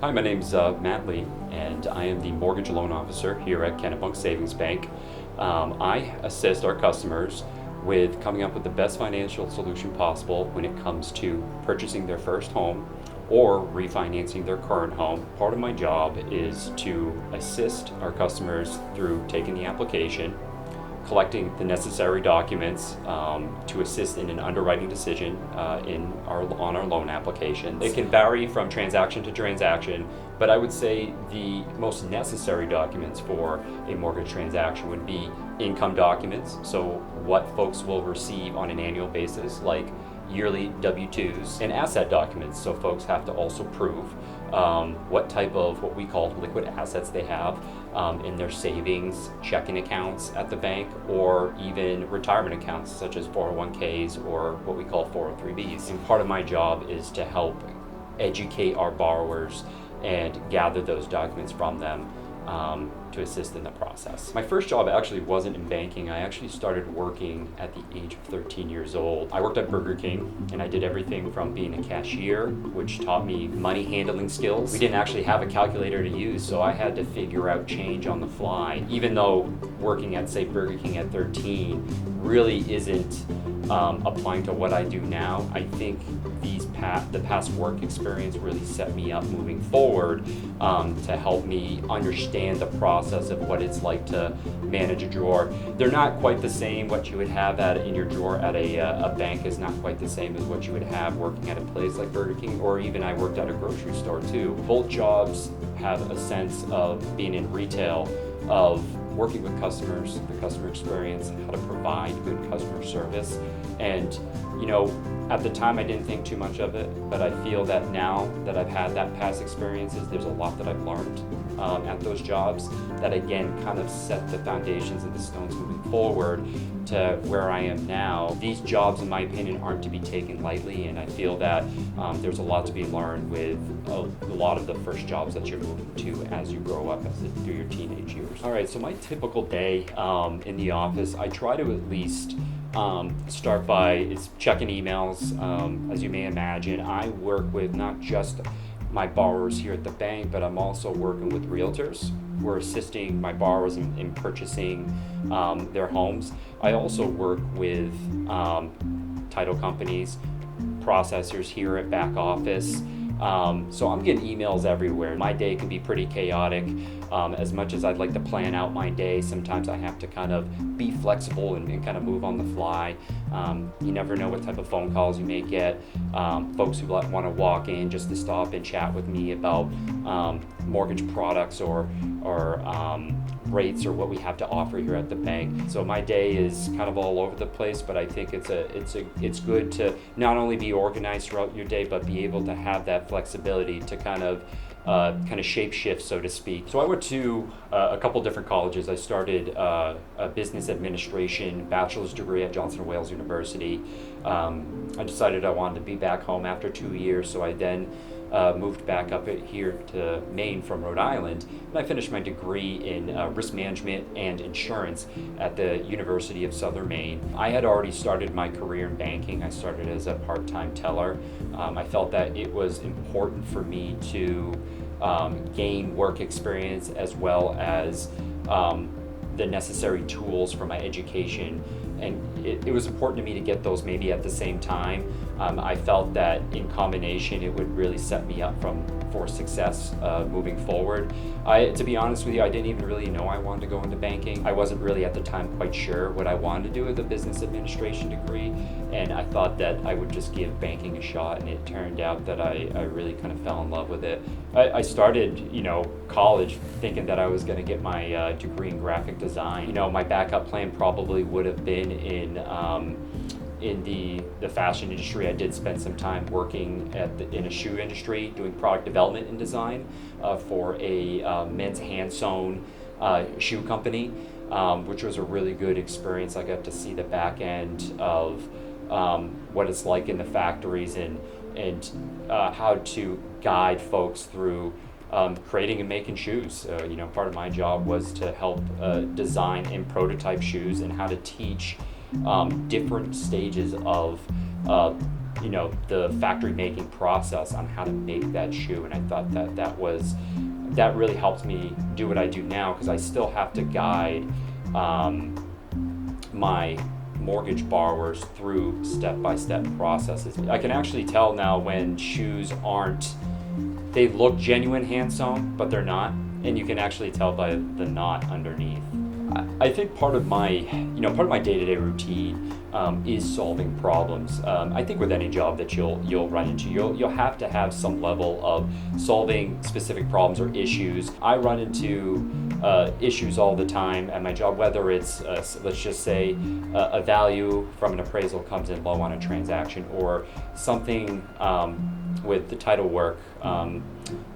Hi, my name's Matt Lee, and I am the mortgage loan officer here at Kennebunk Savings Bank. I assist our customers with coming up with the best financial solution possible when it comes to purchasing their first home or refinancing their current home. Part of my job is to assist our customers through taking the application, collecting the necessary documents to assist in an underwriting decision on our loan application. It can vary from transaction to transaction, but I would say the most necessary documents for a mortgage transaction would be income documents, so what folks will receive on an annual basis, like yearly W-2s, and asset documents, so folks have to also prove what type of what we call liquid assets they have in their savings, checking accounts at the bank, or even retirement accounts such as 401ks or what we call 403bs. And part of my job is to help educate our borrowers and gather those documents from them to assist in the process. My first job actually wasn't in banking. I actually started working at the age of 13 years old. I worked at Burger King, and I did everything from being a cashier, which taught me money handling skills. We didn't actually have a calculator to use, so I had to figure out change on the fly. Even though working at, say, Burger King at 13 really isn't applying to what I do now, I think the past work experience really set me up moving forward to help me understand the process of what it's like to manage a drawer. They're not quite the same. What you would have in your drawer at a bank is not quite the same as what you would have working at a place like Burger King, or even I worked at a grocery store too. Both jobs have a sense of being in retail, of working with customers, the customer experience, how to provide good customer service. And at the time I didn't think too much of it, but I feel that now that I've had that past experiences, there's a lot that I've learned at those jobs that again kind of set the foundations and the stones moving forward to where I am now. These jobs, in my opinion, aren't to be taken lightly, and I feel that there's a lot to be learned with a lot of the first jobs that you're moving to as you grow up through your teenage years. All right, so my typical day in the office, I try to at least start by checking emails. As you may imagine, I work with not just my borrowers here at the bank, but I'm also working with realtors. We're assisting my borrowers in purchasing their homes. I also work with title companies, processors here at back office. So I'm getting emails everywhere. My day can be pretty chaotic. As much as I'd like to plan out my day, sometimes I have to kind of be flexible and kind of move on the fly. You never know what type of phone calls you may get. Folks who want to walk in just to stop and chat with me about mortgage products or rates or what we have to offer here at the bank. So my day is kind of all over the place, but I think it's good to not only be organized throughout your day, but be able to have that flexibility to kind of shape shift, so to speak. So I went to a couple different colleges. I started a business administration bachelor's degree at Johnson & Wales University. I decided I wanted to be back home after 2 years, so I then moved back up here to Maine from Rhode Island, and I finished my degree in risk management and insurance at the University of Southern Maine. I had already started my career in banking. I started as a part-time teller. I felt that it was important for me to gain work experience as well as the necessary tools for my education, and it was important to me to get those maybe at the same time. I felt that in combination it would really set me up for success moving forward. To be honest with you, I didn't even really know I wanted to go into banking. I wasn't really at the time quite sure what I wanted to do with a business administration degree, and I thought that I would just give banking a shot, and it turned out that I really kind of fell in love with it. I started college thinking that I was going to get my degree in graphic design. My backup plan probably would have been in the fashion industry. I did spend some time working in a shoe industry doing product development and design for a men's hand-sewn shoe company, which was a really good experience. I got to see the back end of what it's like in the factories and how to guide folks through creating and making shoes. Part of my job was to help design and prototype shoes and how to teach different stages of the factory making process on how to make that shoe, and I thought that really helped me do what I do now, because I still have to guide my mortgage borrowers through step-by-step processes. I can actually tell now when shoes they look genuine hand sewn, but they're not, and you can actually tell by the knot underneath. I think part of my day-to-day routine is solving problems. I think with any job that you'll run into, you'll have to have some level of solving specific problems or issues. I run into issues all the time at my job, whether it's let's just say a value from an appraisal comes in low on a transaction, or something with the title work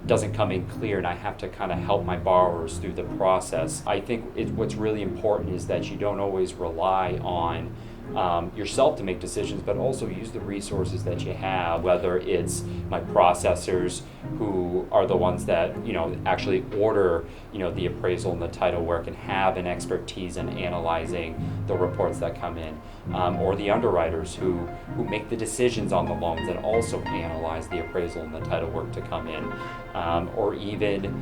doesn't come in clear, and I have to kind of help my borrowers through the process. I think what's really important is that you don't always rely on yourself to make decisions, but also use the resources that you have, whether it's my processors, who are the ones that actually order the appraisal and the title work and have an expertise in analyzing the reports that come in, or the underwriters who make the decisions on the loans and also analyze the appraisal and the title work to come in, or even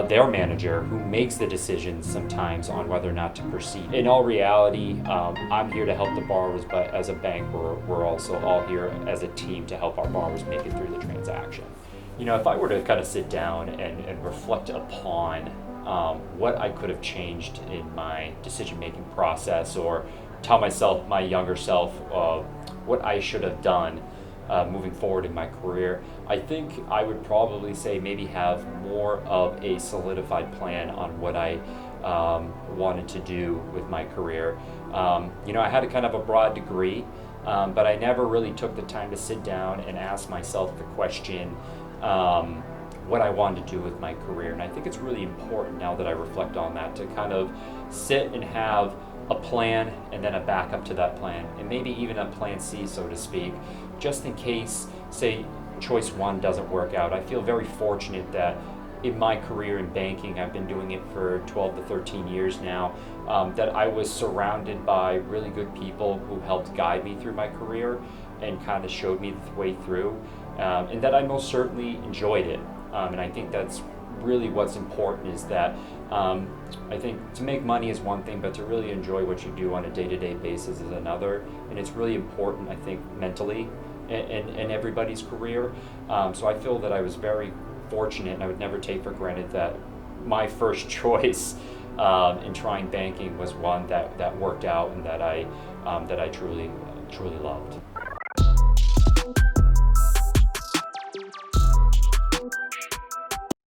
their manager who makes the decisions sometimes on whether or not to proceed. In all reality, I'm here to help the borrowers, but as a bank, we're also all here as a team to help our borrowers make it through the transaction. If I were to kind of sit down and reflect upon what I could have changed in my decision-making process, or tell my younger self what I should have done moving forward in my career, I think I would probably say maybe have more of a solidified plan on what I wanted to do with my career. I had a kind of a broad degree, but I never really took the time to sit down and ask myself the question, what I wanted to do with my career. And I think it's really important, now that I reflect on that, to kind of sit and have a plan and then a backup to that plan, and maybe even a plan C, so to speak, just in case, say, choice one doesn't work out. I feel very fortunate that in my career in banking, I've been doing it for 12 to 13 years now, that I was surrounded by really good people who helped guide me through my career and kind of showed me the way through, and that I most certainly enjoyed it. And I think that's really what's important, is that I think to make money is one thing, but to really enjoy what you do on a day-to-day basis is another. And it's really important, I think, mentally in everybody's career. So I feel that I was very fortunate, and I would never take for granted that my first choice in trying banking was one that worked out, and that I truly loved.